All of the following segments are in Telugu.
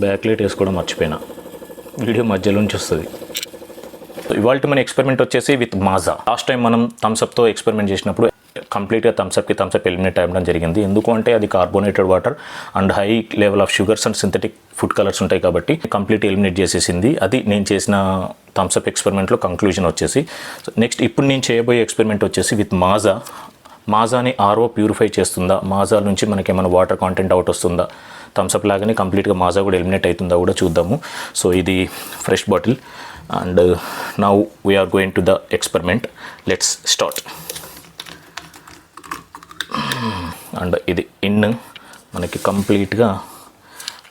బ్యాక్ లైట్ వేసుకోవడం మర్చిపోయినా, వీడియో మధ్యలో నుంచి వస్తుంది. ఇవాళ మన ఎక్స్పెరిమెంట్ వచ్చేసి విత్ మాజా. లాస్ట్ టైం మనం థమ్స్అప్తో ఎక్స్పెరిమెంట్ చేసినప్పుడు కంప్లీట్గా థమ్స్అప్ ఎలిమినేట్ అవ్వడం జరిగింది. ఎందుకు అంటే అది carbonated water and high level of sugars and synthetic food colours ఉంటాయి కాబట్టి కంప్లీట్ ఎలిమినేట్ చేసేసింది. అది నేను చేసిన థమ్స్అప్ ఎక్స్పెరిమెంట్లో కంక్లూజన్ వచ్చేసి. నెక్స్ట్ ఇప్పుడు నేను చేయబోయే ఎక్స్పెరిమెంట్ వచ్చేసి విత్ మాజా. మాజాని ఆర్ఓ ప్యూరిఫై చేస్తుందా, మాజా నుంచి మనకి ఏమైనా వాటర్ కాంటెంట్ అవుట్ వస్తుందా, థమ్స్అప్ లాగానే కంప్లీట్గా మాజా కూడా ఎలిమినేట్ అవుతుందా కూడా చూద్దాము. సో ఇది fresh bottle and now we're going to the experiment. Let's start. And ఇది ఇన్ మనకి కంప్లీట్గా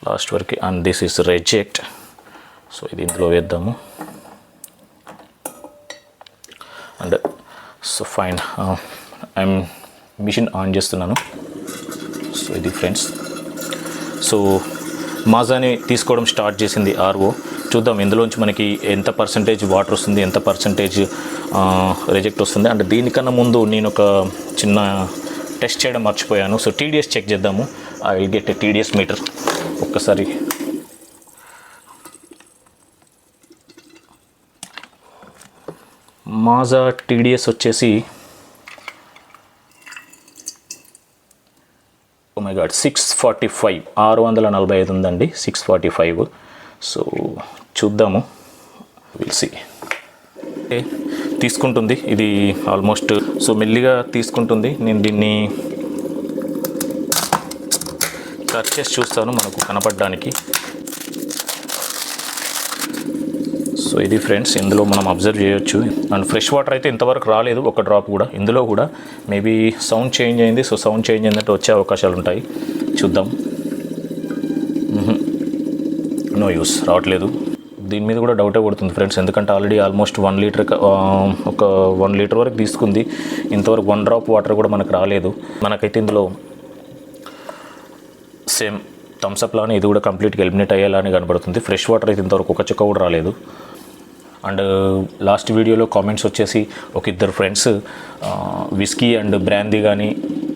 లాస్ట్ వరకు and this is reject. So ఇది ఇందులో వేద్దాము. అండ్ సో ఫైన్, ఐఎమ్ మిషన్ ఆన్ చేస్తున్నాను. సో ఇది ఫ్రెండ్స్, సో మాజాని తీసుకోవడం స్టార్ట్ చేసింది ఆర్ఓ. చూద్దాం ఇందులోంచి మనకి ఎంత పర్సంటేజ్ వాటర్ వస్తుంది, ఎంత పర్సంటేజ్ రిజెక్ట్ వస్తుంది. అండ్ దీనికన్నా ముందు నేను ఒక చిన్న టెస్ట్ చేయడం మర్చిపోయాను. సో టీడీఎస్ చెక్ చేద్దాము. I will get a TDS metre. ఒక్కసారి మాజా టీడీఎస్ వచ్చేసి ఓ మై గాడ్ 645, 645 ఉందండి. 645. సో చూద్దాము, విల్ సీ. తీసుకుంటుంది ఇది ఆల్మోస్ట్. సో మెల్లిగా తీసుకుంటుంది. నేను దీన్ని కట్ చేసి చూస్తాను మనకు కనపడడానికి. సో ఇది ఫ్రెండ్స్, ఇందులో మనం అబ్జర్వ్ చేయొచ్చు. అండ్ ఫ్రెష్ వాటర్ అయితే ఇంతవరకు రాలేదు, ఒక డ్రాప్ కూడా. ఇందులో కూడా మేబీ సౌండ్ చేంజ్ అయింది. సో సౌండ్ చేంజ్ అయిందంటే వచ్చే అవకాశాలు ఉంటాయి. చూద్దాం. నో యూస్, రావట్లేదు. దీని మీద కూడా డౌటే కొడుతుంది ఫ్రెండ్స్, ఎందుకంటే ఆల్రెడీ ఆల్మోస్ట్ 1 లీటర్ ఒక 1 లీటర్ వరకు తీసుకుంది. ఇంతవరకు 1 డ్రాప్ వాటర్ కూడా మనకు రాలేదు. మనకైతే ఇందులో సేమ్ థమ్స్అప్ లానే ఇది కూడా కంప్లీట్గా ఎలిమినేట్ అయ్యేలానే కనబడుతుంది. ఫ్రెష్ వాటర్ అయితే ఇంతవరకు ఒక చుక్క కూడా రాలేదు. అండ్ లాస్ట్ వీడియోలో కామెంట్స్ వచ్చేసి ఒక ఇద్దరు ఫ్రెండ్స్ విస్కీ అండ్ బ్రాందీ కానీ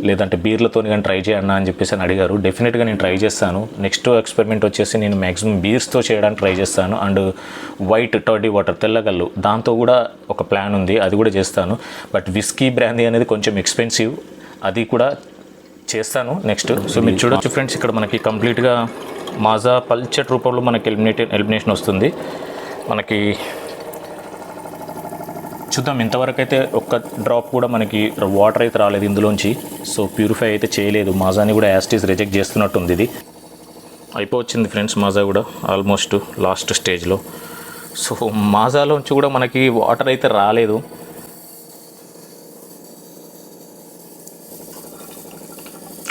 లేదంటే బీర్లతో కానీ ట్రై చేయన్నా అని చెప్పేసి అని అడిగారు. డెఫినెట్గా నేను ట్రై చేస్తాను. నెక్స్ట్ ఎక్స్పెరిమెంట్ వచ్చేసి నేను మ్యాక్సిమం బీర్స్తో చేయడానికి ట్రై చేస్తాను. అండ్ వైట్ టర్డీ వాటర్, తెల్లగల్లు, దాంతో కూడా ఒక ప్లాన్ ఉంది, అది కూడా చేస్తాను. బట్ విస్కీ బ్రాందీ అనేది కొంచెం ఎక్స్పెన్సివ్, అది కూడా చేస్తాను నెక్స్ట్. సో మీరు చూడొచ్చు ఫ్రెండ్స్, ఇక్కడ మనకి కంప్లీట్గా మాజా పల్చటి రూపంలో మనకి ఎలిమినేషన్ వస్తుంది. మనకి చూద్దాం, ఇంతవరకు అయితే ఒక్క డ్రాప్ కూడా మనకి వాటర్ అయితే రాలేదు ఇందులోంచి. సో ప్యూరిఫై అయితే చేయలేదు. మాజాని కూడా యాస్టీస్ రిజెక్ట్ చేస్తున్నట్టుంది. ఇది అయిపోవచ్చింది ఫ్రెండ్స్, మాజా కూడా ఆల్మోస్ట్ లాస్ట్ స్టేజ్లో. సో మాజాలోంచి కూడా మనకి వాటర్ అయితే రాలేదు.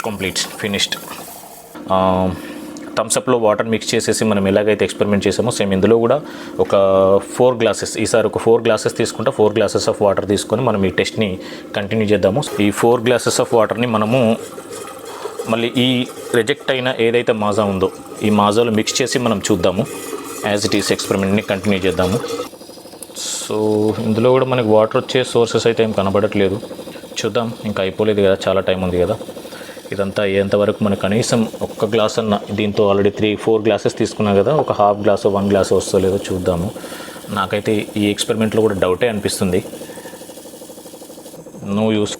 Complete finished. థమ్స్అప్లో వాటర్ మిక్స్ చేసేసి మనం ఎలాగైతే ఎక్స్పెరిమెంట్ చేసామో సేమ్ ఇందులో కూడా ఒక 4 గ్లాసెస్, ఈసారి ఒక 4 గ్లాసెస్ తీసుకుంటా. 4 గ్లాసెస్ ఆఫ్ వాటర్ తీసుకొని మనం ఈ టెస్ట్ని కంటిన్యూ చేద్దాము. ఈ 4 గ్లాసెస్ ఆఫ్ వాటర్ని మనము మళ్ళీ ఈ రిజెక్ట్ అయిన ఏదైతే మాజా ఉందో ఈ మాజాలో మిక్స్ చేసి మనం చూద్దాము. యాజ్ ఇట్ ఈస్ ఎక్స్పెరిమెంట్ని కంటిన్యూ చేద్దాము. సో ఇందులో కూడా మనకి వాటర్ వచ్చే సోర్సెస్ అయితే ఏం కనబడట్లేదు. చూద్దాం, ఇంకా అయిపోలేదు కదా, చాలా టైం ఉంది కదా. ఇదంతా అయ్యేంతవరకు మనకు కనీసం ఒక్క గ్లాస్ అన్న, దీంతో ఆల్రెడీ 3-4 గ్లాసెస్ తీసుకున్నా కదా, ఒక హాఫ్ గ్లాసు 1 గ్లాసు వస్తో లేదో చూద్దాము. నాకైతే ఈ ఎక్స్పెరిమెంట్లో కూడా డౌటే అనిపిస్తుంది. No use.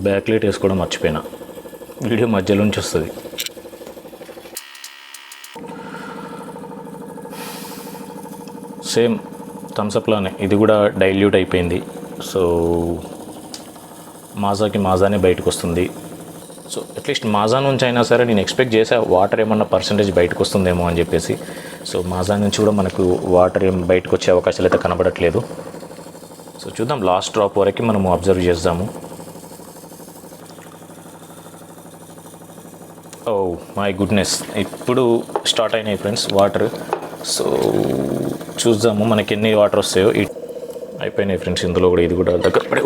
బ్యాక్ లైట్ వేసుకోవడం మర్చిపోయినా, వీడియో మధ్యలో నుంచి వస్తుంది. సేమ్ థమ్స్అప్లోనే ఇది కూడా డైల్యూట్ అయిపోయింది. సో మాజానే బయటకు వస్తుంది. సో అట్లీస్ట్ మాజా నుంచి అయినా సరే నేను ఎక్స్పెక్ట్ చేసా వాటర్ ఏమన్నా పర్సంటేజ్ బయటకు వస్తుందేమో అని చెప్పేసి. సో మాజా నుంచి కూడా మనకు వాటర్ ఏం బయటకు వచ్చే అవకాశాలు అయితే కనబడట్లేదు. సో చూద్దాం, లాస్ట్ డ్రాప్ వరకు మనము అబ్జర్వ్ చేద్దాము. ఓ మై గుడ్నెస్, ఇప్పుడు స్టార్ట్ అయినాయి ఫ్రెండ్స్ వాటర్. సో చూద్దాము మనకి ఎన్ని వాటర్ వస్తాయో. అయిపోయినాయి ఫ్రెండ్స్, ఇందులో కూడా ఇది కూడా దగ్గర పడే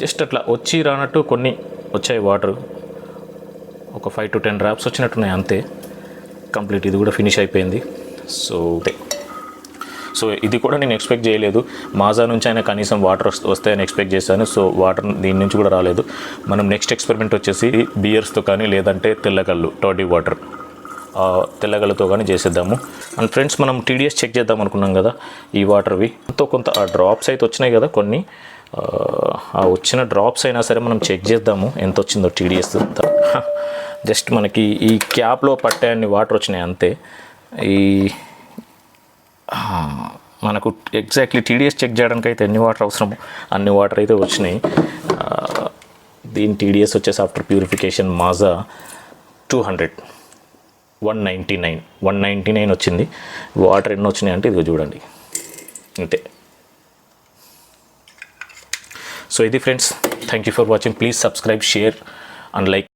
జస్ట్ అట్లా వచ్చి రానట్టు కొన్ని వచ్చాయి వాటర్. ఒక 5 to 10 డ్రాప్స్ వచ్చినట్టున్నాయి అంతే. కంప్లీట్ ఇది కూడా ఫినిష్ అయిపోయింది. సో సో ఇది కూడా నేను ఎక్స్పెక్ట్ చేయలేదు. మాజా నుంచి అయినా కనీసం వాటర్ వస్తాయని ఎక్స్పెక్ట్ చేశాను. సో వాటర్ దీని నుంచి కూడా రాలేదు. మనం నెక్స్ట్ ఎక్స్పెరిమెంట్ వచ్చేసి బియర్స్తో కానీ లేదంటే తెల్లకల్లు టాడీ వాటర్ తెల్లగలతో కానీ చేసేద్దాము. అండ్ ఫ్రెండ్స్, మనం టీడీఎస్ చెక్ చేద్దాం అనుకున్నాం కదా ఈ వాటర్వి. ఎంతో కొంత ఆ డ్రాప్స్ అయితే వచ్చినాయి కదా కొన్ని, ఆ వచ్చిన డ్రాప్స్ అయినా సరే మనం చెక్ చేద్దాము ఎంత వచ్చిందో టీడీఎస్. జస్ట్ మనకి ఈ క్యాప్లో పట్టే అన్ని వాటర్ వచ్చినాయి అంతే. ఈ మనకు ఎగ్జాక్ట్లీ టీడీఎస్ చెక్ చేయడానికి అయితే ఎన్ని వాటర్ అవసరమో అన్ని వాటర్ అయితే వచ్చినాయి. దీని టీడీఎస్ వచ్చేసి ఆఫ్టర్ ప్యూరిఫికేషన్ మాజా 199 వచ్చింది. వాటర్ ఎన్ని వచ్చినాయి అంటే ఇదిగో చూడండి అంతే. సో ఇది friends, thank you for watching. Please subscribe, share and like.